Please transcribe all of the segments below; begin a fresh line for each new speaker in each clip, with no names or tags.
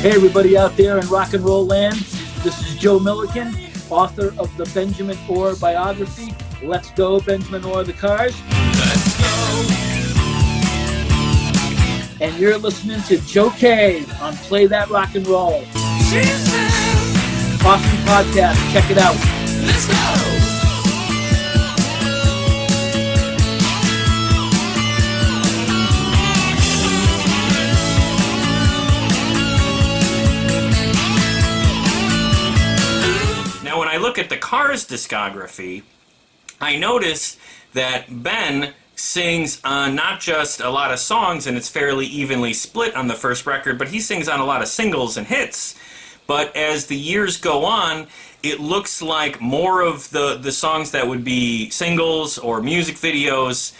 Hey everybody out there in rock and roll land, this is Joe Milliken, author of the Benjamin Orr biography, Let's Go, Benjamin Orr, The Cars.
Let's go.
And you're listening to Joe K on Play That Rock and Roll. Awesome podcast, check it out.
Let's go. Now, when I look at the Cars discography, I notice that Ben sings on not just a lot of songs, and it's fairly evenly split on the first record, but he sings on a lot of singles and hits. But as the years go on, it looks like more of the songs that would be singles or music videos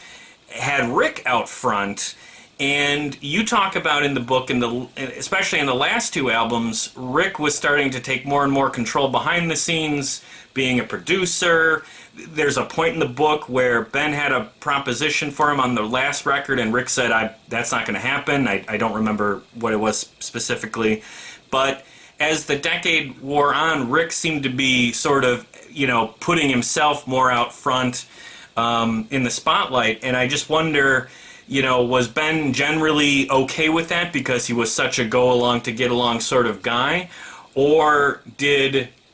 had Rick out front. And you talk about in the book, especially in the last two albums, Rick was starting to take more and more control behind the scenes, being a producer. There's a point in the book where Ben had a proposition for him on the last record, and Rick said, that's not going to happen. I don't remember what it was specifically. But as the decade wore on, Rick seemed to be sort of, putting himself more out front in the spotlight. And I just wonder, was Ben generally okay with that because he was such a go-along to get along sort of guy? Or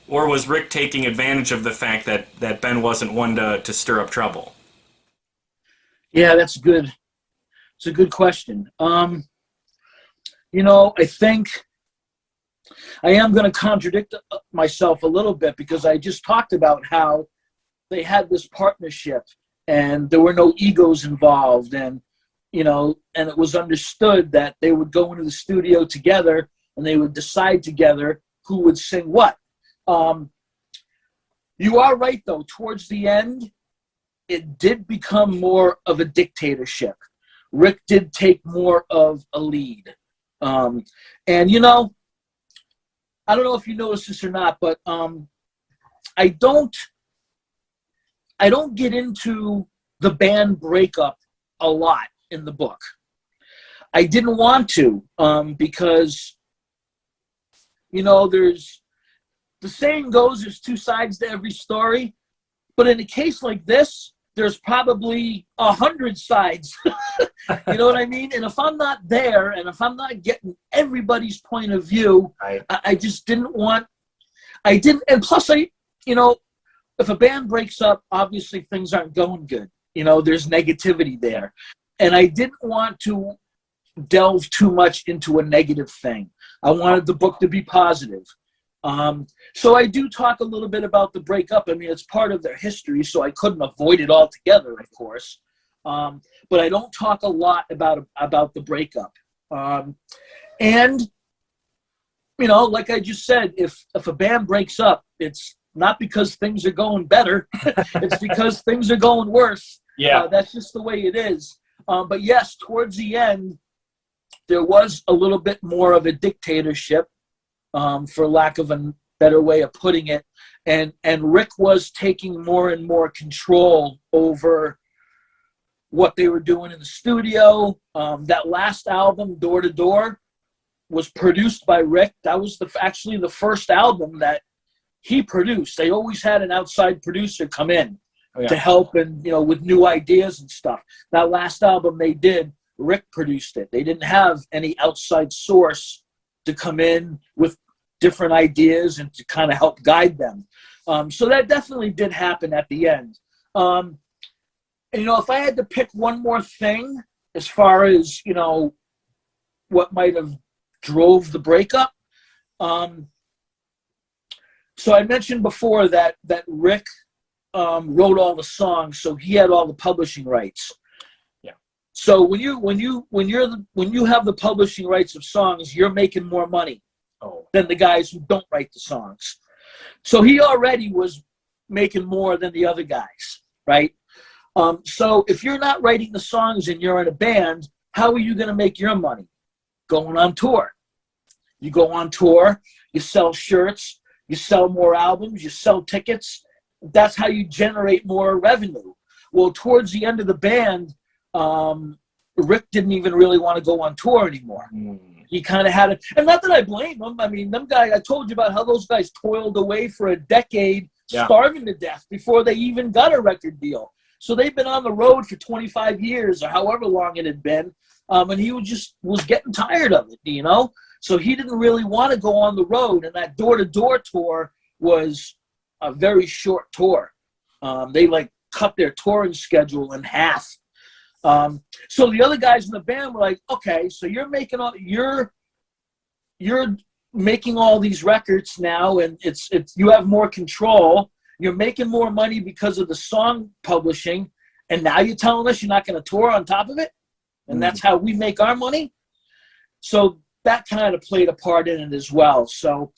was Rick taking advantage of the fact that Ben wasn't one to stir up trouble?
Yeah, that's good. It's a good question. I think I am going to contradict myself a little bit because I just talked about how they had this partnership and there were no egos involved, and it was understood that they would go into the studio together and they would decide together who would sing what. You are right, though. Towards the end, it did become more of a dictatorship. Rick did take more of a lead. And, I don't know if you noticed this or not, but I don't get into the band breakup a lot in the book. I didn't want to because, there's, the saying goes, there's two sides to every story, but in a case like this, there's probably 100 sides. You know what I mean? And if I'm not there, and if I'm not getting everybody's point of view,
right.
I just didn't want, and plus if a band breaks up, obviously things aren't going good. There's negativity there. And I didn't want to delve too much into a negative thing. I wanted the book to be positive. So I do talk a little bit about the breakup. I mean, it's part of their history, so I couldn't avoid it altogether, of course. But I don't talk a lot about the breakup. And, like I just said, if a band breaks up, it's not because things are going better. It's because things are going worse.
Yeah.
That's just the way it is. But yes, towards the end, there was a little bit more of a dictatorship, for lack of a better way of putting it. And Rick was taking more and more control over what they were doing in the studio. That last album, Door to Door, was produced by Rick. That was actually the first album that he produced. They always had an outside producer come in to help and, with new ideas and stuff. That last album they did, Rick produced it. They didn't have any outside source to come in with different ideas and to kind of help guide them. So that definitely did happen at the end. And, if I had to pick one more thing as far as, what might have drove the breakup. So I mentioned before that Rick wrote all the songs, so he had all the publishing rights.
Yeah.
So when you have the publishing rights of songs, you're making more money than the guys who don't write the songs. So he already was making more than the other guys, right? So if you're not writing the songs and you're in a band, how are you going to make your money? Going on tour. You go on tour, you sell shirts, you sell more albums, you sell tickets. That's how you generate more revenue. Well, towards the end of the band, Rick didn't even really want to go on tour anymore. he kind of had it. And not that I blame him. I mean, them guys, I told you about how those guys toiled away for a decade, starving to death before they even got a record deal. So they've been on the road for 25 years or however long it had been. And he was getting tired of it, you know? So he didn't really want to go on the road. And that door-to-door tour was a very short tour. They like cut their touring schedule in half. So the other guys in the band were like, okay, so you're making all these records now, and it's you have more control. You're making more money because of the song publishing, and now you're telling us you're not going to tour on top of it, and that's how we make our money. So that kind of played a part in it as well. So,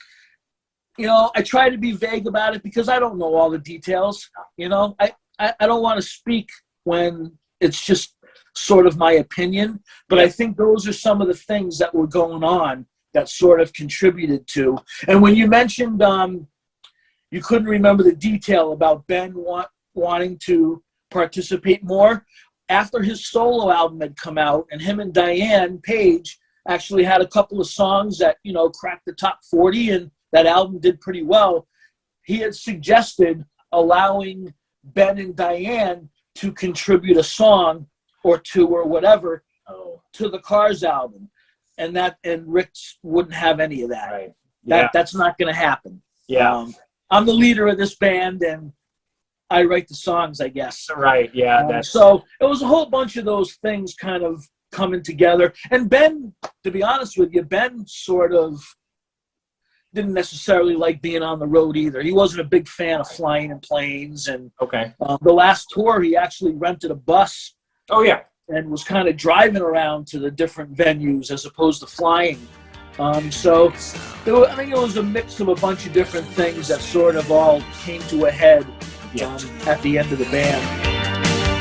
you know, I try to be vague about it because I don't know all the details. You know, I don't want to speak when it's just sort of my opinion, but I think those are some of the things that were going on that sort of contributed to. And when you mentioned you couldn't remember the detail about Ben wanting to participate more, after his solo album had come out, and him and Diane Page actually had a couple of songs that, you know, cracked the top 40, and that album did pretty well, he had suggested allowing Ben and Diane to contribute a song or two or whatever to the Cars album. And Rick wouldn't have any of that.
Right. Yeah.
That's not going to happen.
Yeah.
I'm the leader of this band, and I write the songs, I guess.
Right. Yeah.
So it was a whole bunch of those things kind of coming together. And Ben, to be honest with you, Ben sort of didn't necessarily like being on the road either. He wasn't a big fan of flying in planes. And the last tour, he actually rented a bus.
Oh, yeah.
And was kind of driving around to the different venues as opposed to flying. So I think it was a mix of a bunch of different things that sort of all came to a head at the end of the band.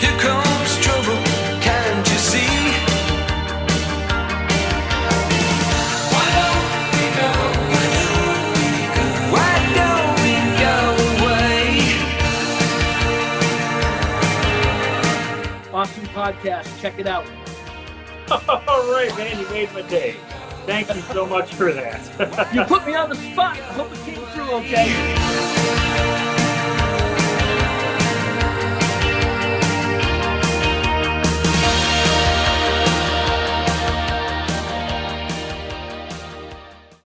Here comes trouble, can't you see? Why don't we go? Why don't we go away?
Awesome podcast. Check it out.
All right, man. You made my day. Thank you so much for that.
You put me on the spot. I hope it came through okay.